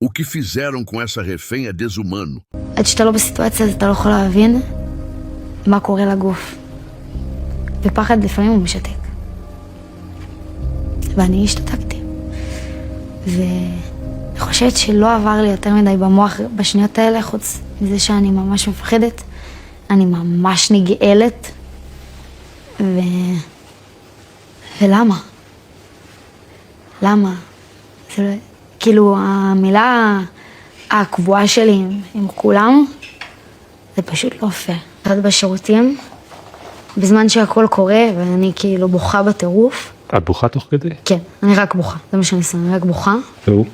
O que fizeram com essa refém é desumano. עד שאתה לא בסיטואציה הזאת, אתה לא יכול להבין מה קורה לגוף. ופחד לפעמים הוא משתק. ואני השתתקתי. ואני חושבת שלא עבר לי יותר מדי במוח בשניות האלה, חוץ מזה שאני ממש מפחדת. אני ממש נגאלת. ולמה? למה? זה לא... כאילו, המילה הקבועה שלי עם כולם, זה פשוט לא פייר. אחד בשירותים, בזמן שהכל קורה, ואני כאילו בוכה בטירוף. את בוכה תוך כדי? כן, אני רק בוכה, זה מה שאני עושה, אני רק בוכה. והוא?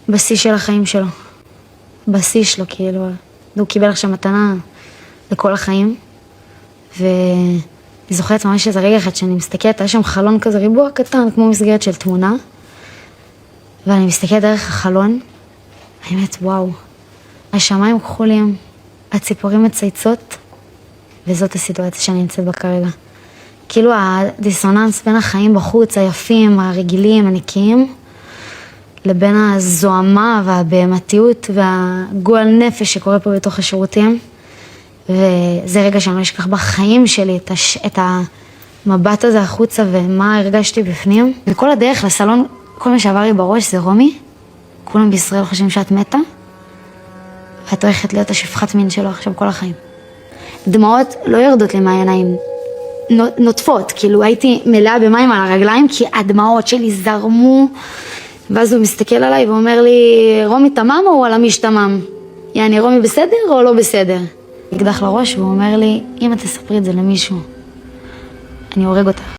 בשיא של החיים שלו. בשיא שלו, כאילו, הוא קיבל עכשיו מתנה לכל החיים. ואני זוכרת ממש איזה רגע אחד שאני מסתכלת, היה שם חלון כזה ריבוע קטן, כמו מסגרת של תמונה. ואני מסתכלת דרך החלון, האמת, וואו, השמיים כחולים, הציפורים מצייצות, וזאת הסיטואציה שאני נמצאת בה כרגע. כאילו הדיסוננס בין החיים בחוץ, היפים, הרגילים, הנקיים, לבין הזוהמה והבהמתיות והגועל נפש שקורה פה בתוך השירותים. וזה רגע שאני לא אשכח בחיים שלי את המבט הזה החוצה ומה הרגשתי בפנים. וכל הדרך לסלון, כל מה שעבר לי בראש זה רומי, כולם בישראל חושבים שאת מתה, ואת הולכת להיות השפחת מין שלו עכשיו כל החיים. דמעות לא יורדות לי מהעיניים, נוטפות, כאילו הייתי מלאה במים על הרגליים, כי הדמעות שלי זרמו, ואז הוא מסתכל עליי ואומר לי, רומי תמם או על המיש תמם? יעני, רומי בסדר או לא בסדר? אקדח לראש והוא אומר לי, אם את תספרי את זה למישהו, אני הורג אותך.